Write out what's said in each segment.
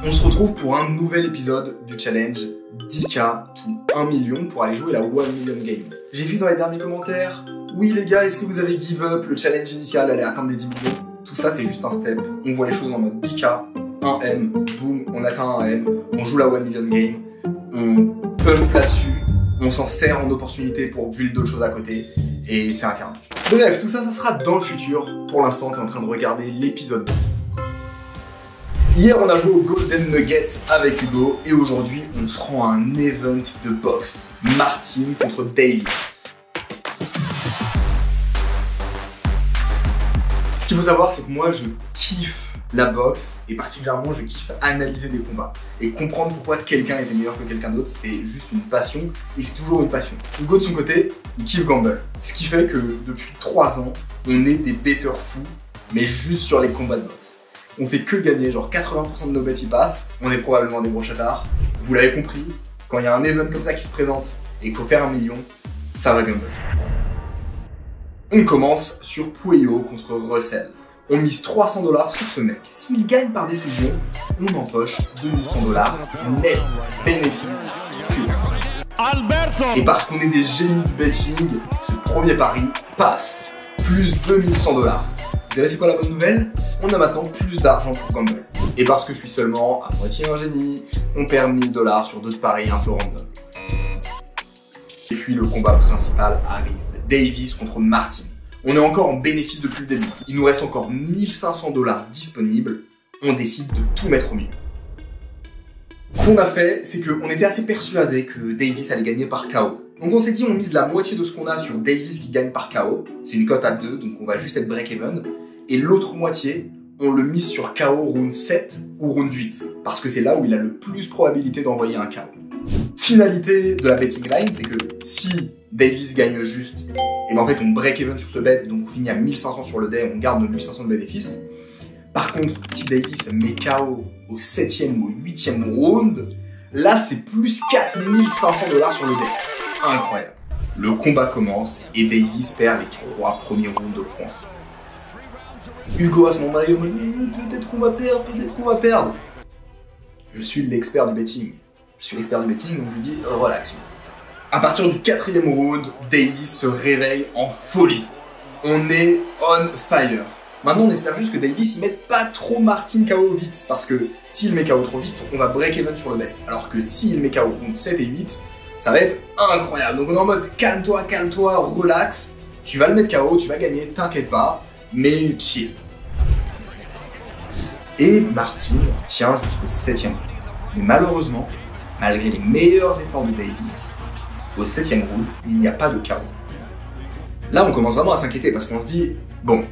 On se retrouve pour un nouvel épisode du challenge 10K to 1 million pour aller jouer la 1 million game. J'ai vu dans les derniers commentaires, oui les gars, est-ce que vous avez give up, le challenge initial allait atteindre les 10 millions? Tout ça c'est juste un step, on voit les choses en mode 10K, 1M, boum, on atteint 1M, on joue la 1 million game, on pump là-dessus, on s'en sert en opportunité pour build d'autres choses à côté, et c'est un carnage. Bref, tout ça, ça sera dans le futur. Pour l'instant, t'es en train de regarder l'épisode 2. Hier, on a joué au Golden Nuggets avec Hugo, et aujourd'hui, on se rend à un event de boxe. Martin contre Davis. Ce qu'il faut savoir, c'est que moi, je kiffe la boxe, et particulièrement, je kiffe analyser des combats. Et comprendre pourquoi quelqu'un était meilleur que quelqu'un d'autre, c'est juste une passion, et c'est toujours une passion. Hugo, de son côté, il kiffe Gamble. Ce qui fait que depuis 3 ans, on est des betters fous, mais juste sur les combats de boxe. On fait que gagner, genre 80% de nos bets y passent, on est probablement des gros chatards. Vous l'avez compris, quand il y a un event comme ça qui se présente, et qu'il faut faire 1 million, ça va Gamble. On commence sur Puello contre Russell. On mise 300 $ sur ce mec. S'il gagne par décision, on empoche 2100 $ net bénéfice pur. Et parce qu'on est des génies du betting, ce premier pari passe. Plus 2100 $. Vous savez c'est quoi la bonne nouvelle? On a maintenant plus d'argent pour Gamble. Et parce que je suis seulement à moitié un génie, on perd 1000 $ sur d'autres paris un peu random. Et puis le combat principal arrive. Davis contre Martin. On est encore en bénéfice depuis le début. Il nous reste encore 1500 $ disponibles. On décide de tout mettre au milieu. Ce qu'on a fait, c'est qu'on était assez persuadé que Davis allait gagner par KO. Donc on s'est dit, on mise la moitié de ce qu'on a sur Davis qui gagne par KO. C'est une cote à 2, donc on va juste être break-even. Et l'autre moitié, on le mise sur KO round 7 ou round 8. Parce que c'est là où il a le plus probabilité d'envoyer un KO. Finalité de la betting line, c'est que si Davis gagne juste, et ben en fait on break even sur ce bet, donc on finit à 1500 sur le day, on garde nos 1500 de bénéfices. Par contre, si Davis met KO au 7e ou au 8e round, là c'est plus 4500 $ sur le day. Incroyable. Le combat commence et Davis perd les 3 premiers rounds de points. Hugo à ce moment-là, il me dit peut-être qu'on va perdre, peut-être qu'on va perdre. Je suis l'expert du betting. Je suis l'expert du betting, donc je lui dis relax. À partir du 4e round, Davis se réveille en folie. On est on fire. Maintenant, on espère juste que Davis ne mette pas trop Martin KO vite, parce que s'il met KO trop vite, on va break even sur le bet. Alors que s'il met KO round 7 et 8, ça va être incroyable. Donc on est en mode calme-toi, relax. Tu vas le mettre KO, tu vas gagner, t'inquiète pas, mais chill. Et Martin tient jusqu'au 7e round. Mais malheureusement, malgré les meilleurs efforts de Davis, au 7e round, il n'y a pas de KO. Là, on commence vraiment à s'inquiéter parce qu'on se dit, bon,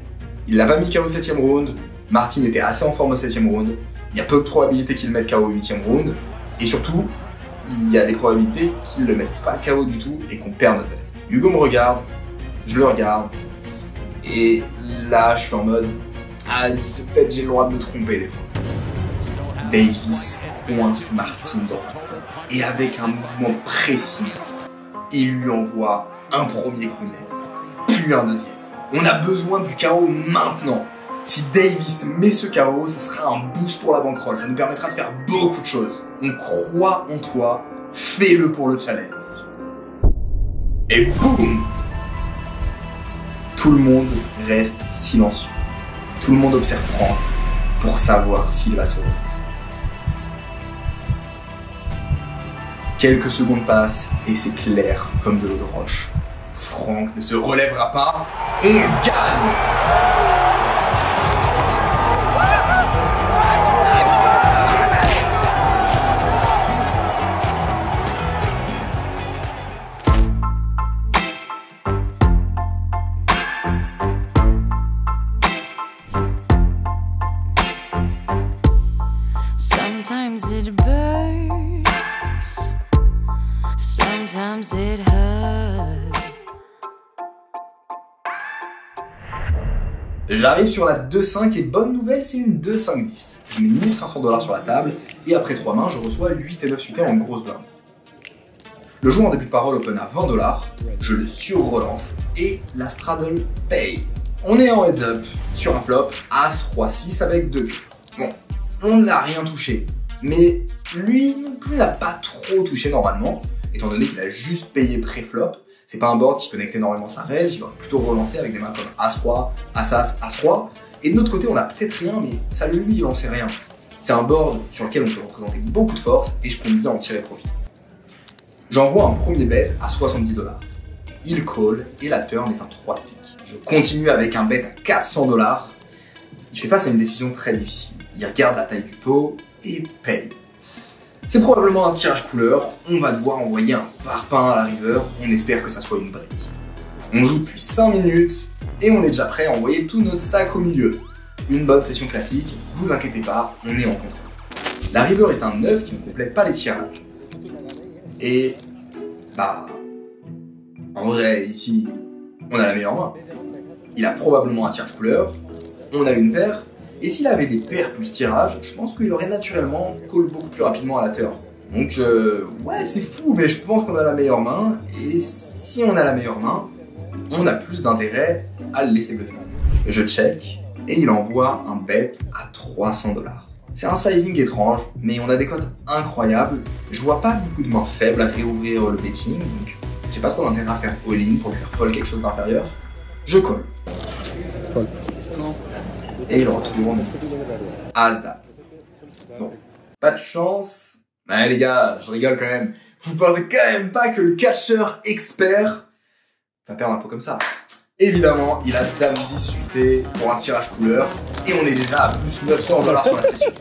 il l'a pas mis KO au 7e round, Martin était assez en forme au 7e round, il y a peu de probabilité qu'il le mette KO au 8e round, et surtout, il y a des probabilités qu'il le mette pas KO du tout et qu'on perde notre bet. Hugo me regarde, je le regarde, et là, je suis en mode, ah, peut-être j'ai le droit de me tromper des fois. Davis coince Martin dans un coin, et avec un mouvement précis, il lui envoie un premier coup net, puis un deuxième. On a besoin du KO maintenant. Si Davis met ce KO, ça sera un boost pour la bankroll, ça nous permettra de faire beaucoup de choses. On croit en toi, fais-le pour le challenge. Et boum! Tout le monde reste silencieux. Tout le monde observe Franck pour savoir s'il va se relever. Quelques secondes passent et c'est clair comme de l'eau de roche. Franck ne se relèvera pas, on gagne! Sometimes it burns, sometimes it hurts. J'arrive sur la 2-5 et bonne nouvelle, c'est une 2-5-10. Je mets 1500 $ sur la table et après 3 mains, je reçois 8 et 9 super en grosse blinde. Le joueur en début de parole open à 20 $, je le sur-relance et la straddle paye. On est en heads up sur un flop As Roi 6 avec 2 pions. Bon, on n'a rien touché, Mais lui non plus n'a pas trop touché normalement, étant donné qu'il a juste payé pré-flop. C'est pas un board qui connecte énormément sa range, il va plutôt relancer avec des mains comme As-Roi, As-As, As-Roi. Et de notre côté, on a peut-être rien, mais ça lui il en sait rien. C'est un board sur lequel on peut représenter beaucoup de force et je compte bien en tirer profit. J'envoie un premier bet à 70 $. Il call et la turn est un 3 de pique. Je continue avec un bet à 400 $. Il fait face à une décision très difficile. Il regarde la taille du pot et paye. C'est probablement un tirage couleur, on va devoir envoyer un parpaing à la river, on espère que ça soit une break. On joue depuis 5 minutes et on est déjà prêt à envoyer tout notre stack au milieu. Une bonne session classique, vous inquiétez pas, on est en contrôle. La river est un 9 qui ne complète pas les tirages. Et bah, en vrai ici, on a la meilleure main. Il a probablement un tirage couleur, on a une paire. Et s'il avait des paires plus tirage, je pense qu'il aurait naturellement call beaucoup plus rapidement à la turn. Donc ouais, c'est fou, mais je pense qu'on a la meilleure main. Et si on a la meilleure main, on a plus d'intérêt à le laisser bluffer. Je check et il envoie un bet à 300 $. C'est un sizing étrange, mais on a des cotes incroyables. Je vois pas beaucoup de mains faibles à réouvrir le betting, donc j'ai pas trop d'intérêt à faire all-in pour lui faire fold quelque chose d'inférieur. Je call. Call. Et il retourne As-Dame. Bon, pas de chance. Ouais les gars, je rigole quand même. Vous pensez quand même pas que le catcheur expert va perdre un peu comme ça? Évidemment, il a Dame 10 suité pour un tirage couleur. Et on est déjà à plus 900 $ sur la session.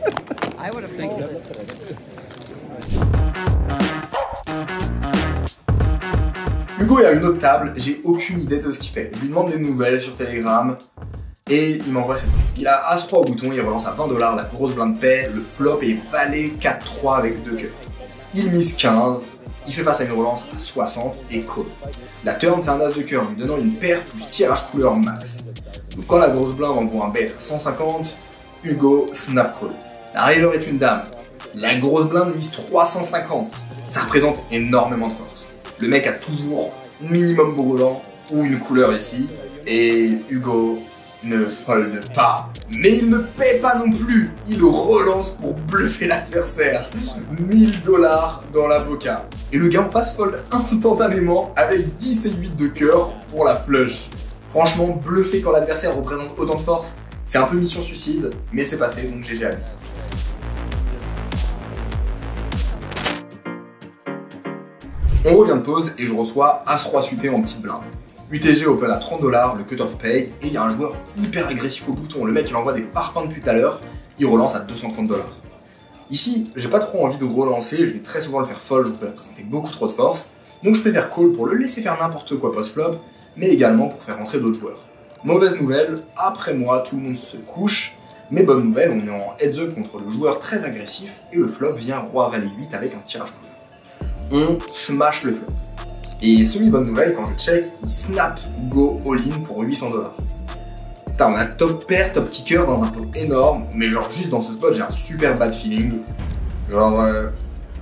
Hugo est à une autre table, j'ai aucune idée de ce qu'il fait. Je lui demande des nouvelles sur Telegram. Et il m'envoie cette. Il a As-Roi au bouton, il relance à 20 $, la grosse blinde paix, le flop est valet 4-3 avec 2 queues. Il mise 15, il fait face à une relance à 60 et call. La turn c'est un as de cœur lui donnant une paire plus tirage couleur max. Donc quand la grosse blinde envoie un bet à 150, Hugo snap call. La river est une dame, la grosse blinde mise 350. Ça représente énormément de force. Le mec a toujours minimum brûlant ou une couleur ici et Hugo ne fold pas. Mais il ne paie pas non plus. Il relance pour bluffer l'adversaire. 1000 $ dans la boca. Et le gars en face fold instantanément avec 10 et 8 de cœur pour la flush. Franchement, bluffer quand l'adversaire représente autant de force, c'est un peu mission suicide, mais c'est passé, donc GG à lui. On revient de pause et je reçois As-Roi suité en petite blinde. UTG open à 30 $, le cut-off pay, et il y a un joueur hyper agressif au bouton. Le mec il envoie des parpaings depuis tout à l'heure, il relance à 230 $. Ici, j'ai pas trop envie de relancer, je vais très souvent le faire fold, je peux présenter beaucoup trop de force, donc je préfère call pour le laisser faire n'importe quoi post-flop, mais également pour faire rentrer d'autres joueurs. Mauvaise nouvelle, après moi tout le monde se couche, mais bonne nouvelle, on est en heads-up contre le joueur très agressif, et le flop vient roi valet 8 avec un tirage couleur. On smash le flop. Et semi-bonne nouvelle, quand je check, il snap go all-in pour 800 $. Putain, on a top pair, top kicker dans un pot énorme, mais genre juste dans ce spot, j'ai un super bad feeling. Genre,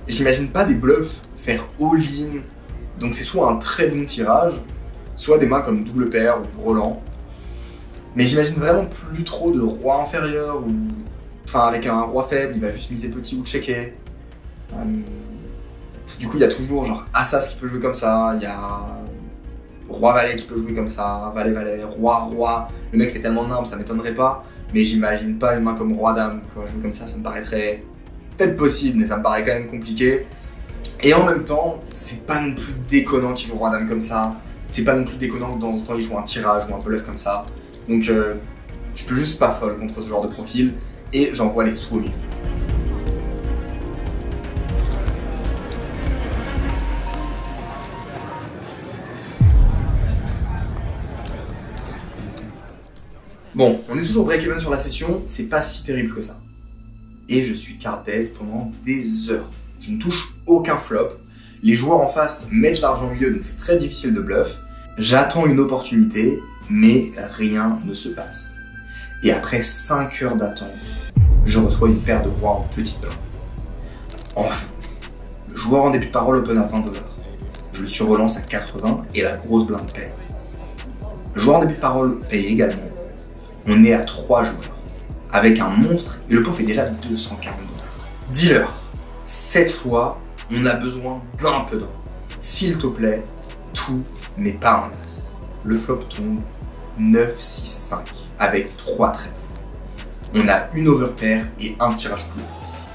j'imagine pas des bluffs faire all-in, donc c'est soit un très bon tirage, soit des mains comme double paire ou brelan. Mais j'imagine vraiment plus trop de roi inférieur ou... Enfin, avec un roi faible, il va juste miser petit ou checker. Du coup, il y a toujours genre As-As qui peut jouer comme ça, il y a Roi-Valet qui peut jouer comme ça, Valet-Valet, Roi-Roi. Le mec fait tellement nimble, ça m'étonnerait pas, mais j'imagine pas une main comme Roi-Dame. Jouer comme ça me paraîtrait peut-être possible, mais ça me paraît quand même compliqué. Et en même temps, c'est pas non plus déconnant qu'il joue Roi-Dame comme ça, c'est pas non plus déconnant que dans le temps il joue un tirage ou un bluff comme ça. Donc je peux juste pas fold contre ce genre de profil, et j'envoie les sous au milieu. Bon, on est toujours break-even sur la session, c'est pas si terrible que ça. Et je suis card dead pendant des heures. Je ne touche aucun flop. Les joueurs en face mettent de l'argent au milieu, donc c'est très difficile de bluff. J'attends une opportunité, mais rien ne se passe. Et après 5 heures d'attente, je reçois une paire de rois en petite blinde. Enfin, le joueur en début de parole open à 20 $. Je le surrelance à 80 et la grosse blinde paye. Le joueur en début de parole paye également. On est à 3 joueurs, avec un monstre, et le pot fait déjà 240 $. Dealer, cette fois, on a besoin d'un peu d'or. S'il te plaît, tout n'est pas un as. Le flop tombe 9, 6, 5 avec 3 trèfles. On a une overpair et un tirage couleur.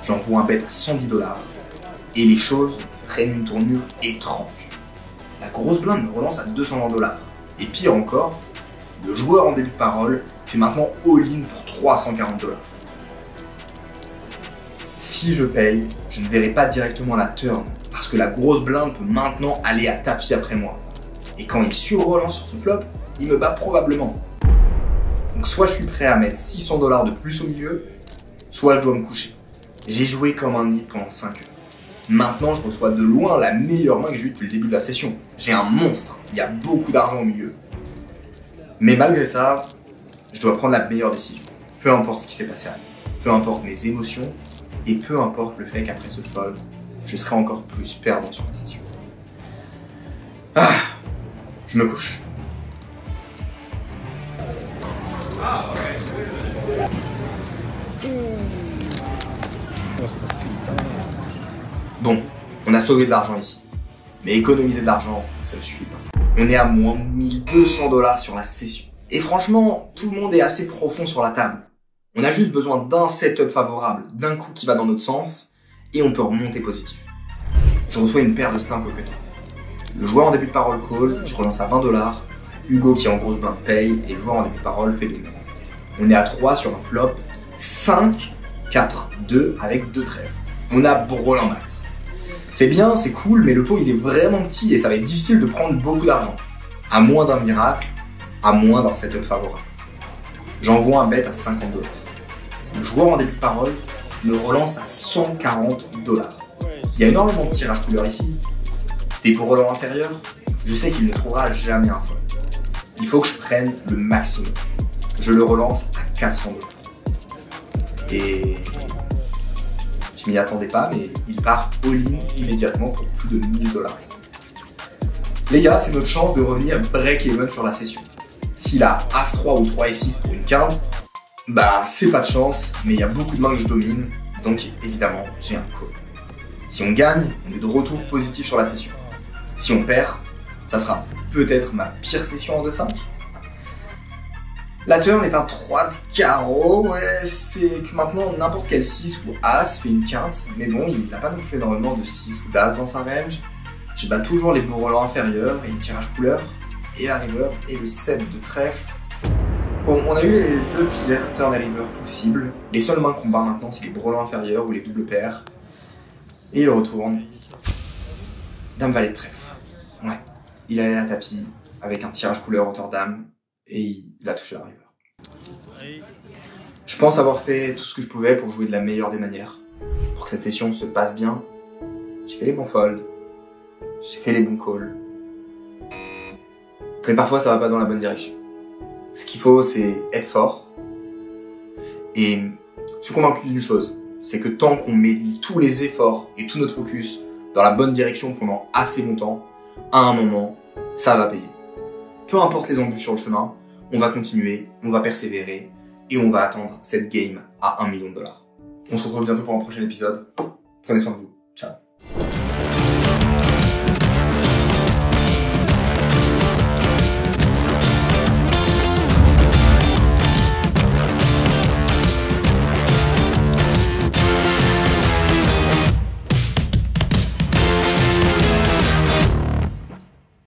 J'envoie un bet à 110 $ et les choses prennent une tournure étrange. La grosse blinde me relance à 220 $. Et pire encore, le joueur en début de parole fait maintenant all-in pour 340 $. Si je paye, je ne verrai pas directement la turn parce que la grosse blinde peut maintenant aller à tapis après moi. Et quand il sur-relance sur ce flop, il me bat probablement. Donc soit je suis prêt à mettre 600 $ de plus au milieu, soit je dois me coucher. J'ai joué comme un nid pendant 5 heures. Maintenant, je reçois de loin la meilleure main que j'ai eue depuis le début de la session. J'ai un monstre, il y a beaucoup d'argent au milieu. Mais malgré ça, je dois prendre la meilleure décision. Peu importe ce qui s'est passé à nous, peu importe mes émotions, et peu importe le fait qu'après ce fold, je serai encore plus perdant sur la session. Ah, je me couche. Bon, on a sauvé de l'argent ici. Mais économiser de l'argent, ça ne suffit pas. On est à moins de 1200 $ sur la session. Et franchement, tout le monde est assez profond sur la table. On a juste besoin d'un setup favorable, d'un coup qui va dans notre sens, et on peut remonter positif. Je reçois une paire de 5 au cutoff. Le joueur en début de parole call, je relance à 20 $. Hugo qui est en grosse blinde paye, et le joueur en début de parole fait 2 $. On est à 3 sur un flop, 5, 4, 2 avec 2 trèfles. On a brûlé un max. C'est bien, c'est cool, mais le pot il est vraiment petit et ça va être difficile de prendre beaucoup d'argent. À moins d'un miracle, à moins d'un setup favorable. J'envoie un bet à 50 $. Le joueur en début de parole me relance à 140 $. Il y a énormément de tirages couleur ici. Et pour relance inférieur, je sais qu'il ne trouvera jamais un fold. Il faut que je prenne le maximum. Je le relance à 400 $. Et je m'y attendais pas, mais il part all-in immédiatement pour plus de 1000 $. Les gars, c'est notre chance de revenir break-even sur la session. S'il a As-3 ou 3 et 6 pour une quinte, bah c'est pas de chance, mais il y a beaucoup de mains que je domine, donc évidemment j'ai un call. Si on gagne, on est de retour positif sur la session. Si on perd, ça sera peut-être ma pire session en 2-5. La turn est un 3 de carreau, ouais, c'est que maintenant n'importe quel 6 ou As fait une quinte, mais bon, il n'a pas non plus énormément de 6 ou d'As dans sa range. Je bats toujours les beaux relents inférieurs et les tirages couleurs, et la river et le 7 de trèfle. Bon, on a eu les deux pires turn et river possibles. Les seules mains qu'on bat maintenant, c'est les brelans inférieurs ou les doubles paires. Et il retourne. Dame valet de trèfle. Ouais, il allait à tapis avec un tirage couleur hauteur dame et il a touché la river. Je pense avoir fait tout ce que je pouvais pour jouer de la meilleure des manières. Pour que cette session se passe bien, j'ai fait les bons folds, j'ai fait les bons calls. Mais parfois ça va pas dans la bonne direction. Ce qu'il faut, c'est être fort. Et je suis convaincu d'une chose, c'est que tant qu'on met tous les efforts et tout notre focus dans la bonne direction pendant assez longtemps, à un moment, ça va payer. Peu importe les embûches sur le chemin, on va continuer, on va persévérer et on va attendre cette game à 1 million $. On se retrouve bientôt pour un prochain épisode. Prenez soin de vous. Ciao.